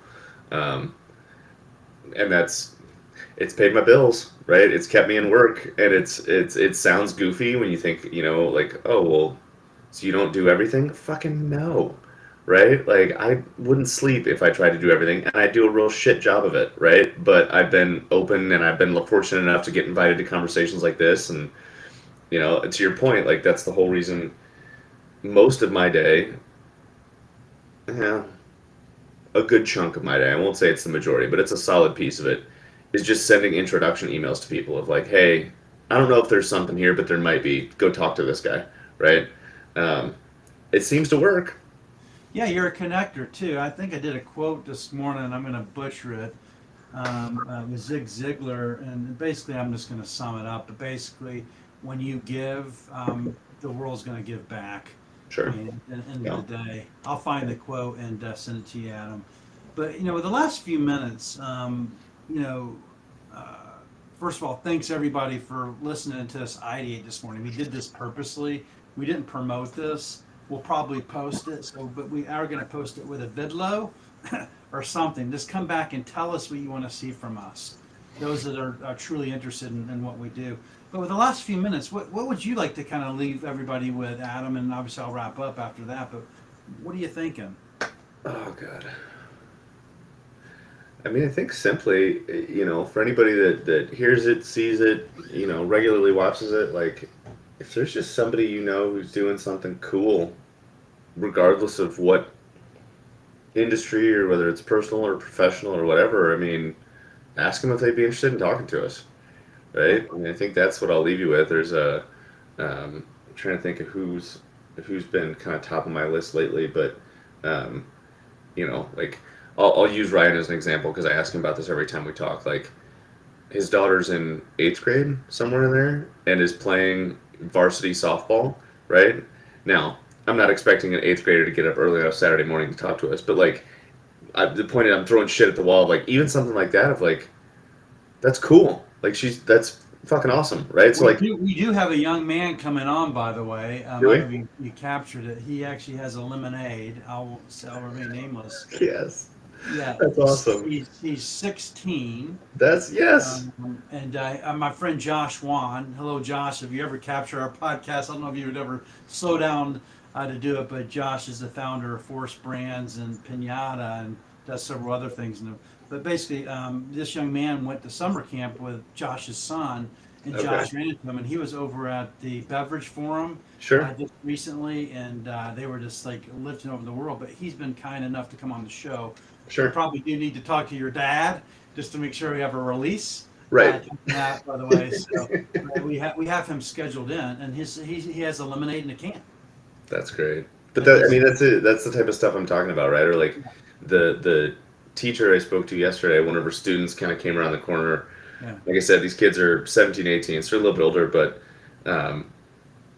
And it's paid my bills, right? It's kept me in work, and it sounds goofy when you think, like, oh, well, so you don't do everything? Fucking no. Right? Like, I wouldn't sleep if I tried to do everything, and I do a real shit job of it, right? But I've been open, and I've been fortunate enough to get invited to conversations like this, and, to your point, like, that's the whole reason most of my day, a good chunk of my day, I won't say it's the majority, but it's a solid piece of it, is just sending introduction emails to people of like, hey, I don't know if there's something here, but there might be. Go talk to this guy, right? It seems to work. Yeah, you're a connector too. I think I did a quote this morning. I'm going to butcher it. With Zig Ziglar, and basically, I'm just going to sum it up. But basically, when you give, the world's going to give back. Sure. And at the end of the day, I'll find the quote and send it to you, Adam. But with the last few minutes, first of all, thanks everybody for listening to us ideate this morning. We did this purposely. We didn't promote this. We'll probably post it. But we are going to post it with a vidlo or something. Just come back and tell us what you want to see from us. Those that are truly interested in what we do. But with the last few minutes, what would you like to kind of leave everybody with, Adam? And obviously I'll wrap up after that. But what are you thinking? Oh, God. I mean, I think simply, for anybody that hears it, sees it, regularly watches it, like, if there's just somebody who's doing something cool, regardless of what industry or whether it's personal or professional or whatever, I mean, ask them if they'd be interested in talking to us, right? I mean, I think that's what I'll leave you with. There's I'm trying to think of who's been kind of top of my list lately, but, like, I'll use Ryan as an example because I ask him about this every time we talk. Like, his daughter's in 8th grade, somewhere in there, and is playing varsity softball, right? Now, I'm not expecting an 8th grader to get up early on a Saturday morning to talk to us, but, like, the point is I'm throwing shit at the wall. Like, even something like that, of like, that's cool. Like, that's fucking awesome, right? So, we do have a young man coming on, by the way. Really? You captured it. He actually has a lemonade. I'll remain nameless. Yes. Yeah, That's awesome. He's 16. That's, yes. And my friend Josh Wan. Hello, Josh. If you ever capture our podcast, I don't know if you would ever slow down to do it, but Josh is the founder of Force Brands and Pinata and does several other things. But basically, this young man went to summer camp with Josh's son, and Josh ran into him, and he was over at the Beverage Forum just recently, and they were just like lifting over the world. But he's been kind enough to come on the show. Sure. We probably do need to talk to your dad just to make sure we have a release. Right. That, by the way, so we have him scheduled in, and he has a lemonade in a can. That's great. But that's it. That's the type of stuff I'm talking about, right? Or like the teacher I spoke to yesterday, one of her students kind of came around the corner. Yeah. Like I said, these kids are 17, 18, so they're a little bit older, but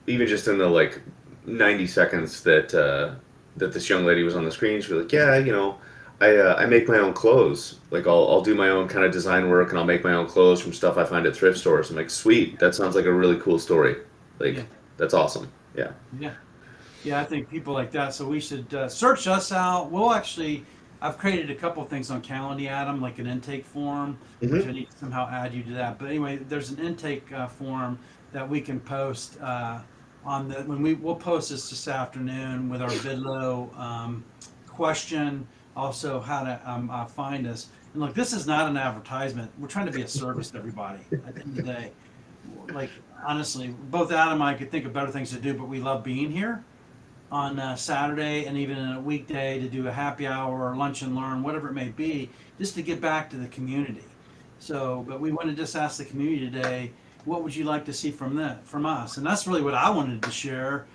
even just in the like 90 seconds that this young lady was on the screen, she'd be like, yeah, I make my own clothes. Like I'll do my own kind of design work, and I'll make my own clothes from stuff I find at thrift stores. I'm like, sweet, that sounds like a really cool story. Like, that's awesome. Yeah. Yeah, I think people like that. So we should search us out. I've created a couple of things on Calendly, Adam, like an intake form, which I need to somehow add you to that. But anyway, there's an intake form that we can post on the we'll post this afternoon with our Vidlo question, also how to find us. And look, this is not an advertisement. We're trying to be a service to everybody at the end of the day. Like, honestly, both Adam and I could think of better things to do, but we love being here on Saturday and even in a weekday to do a happy hour or lunch and learn, whatever it may be, just to get back to the community. So, but we want to just ask the community today, what would you like to see from us? And that's really what I wanted to share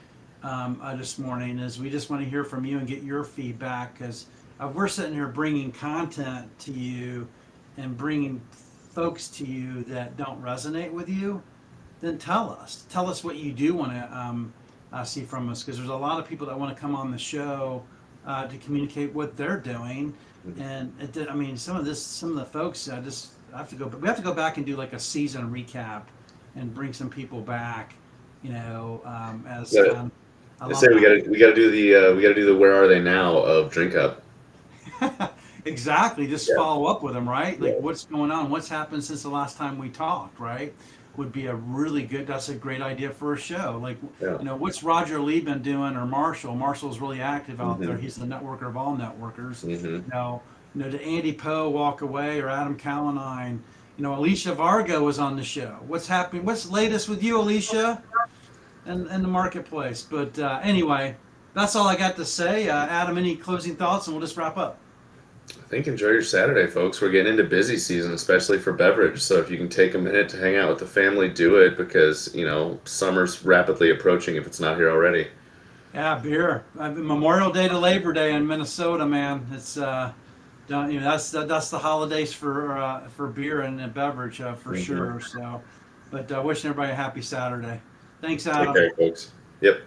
this morning, is we just want to hear from you and get your feedback, because we're sitting here bringing content to you and bringing folks to you that don't resonate with you. Then tell us what you do want to see from us, because there's a lot of people that want to come on the show to communicate what they're doing. And I mean, some of the folks we have to go back and do like a season recap and bring some people back, as I say we gotta do the where are they now of Drink Up. Exactly. Just follow up with them, right? Like, what's going on? What's happened since the last time we talked, right? Would be that's a great idea for a show. Like, what's Roger Lee been doing, or Marshall? Marshall's really active out there. He's the networker of all networkers. Did Andy Poe walk away, or Adam Callahan? Alicia Vargo was on the show. What's happening? What's the latest with you, Alicia, and the marketplace? But anyway, that's all I got to say. Adam, any closing thoughts, and we'll just wrap up. I think enjoy your Saturday, folks. We're getting into busy season, especially for beverage. So if you can take a minute to hang out with the family, do it, because summer's rapidly approaching if it's not here already. Yeah, beer. Memorial Day to Labor Day in Minnesota, man. It's that's the holidays for beer and beverage for sure. So, but wishing everybody a happy Saturday. Thanks, Adam. Okay, folks. Yep.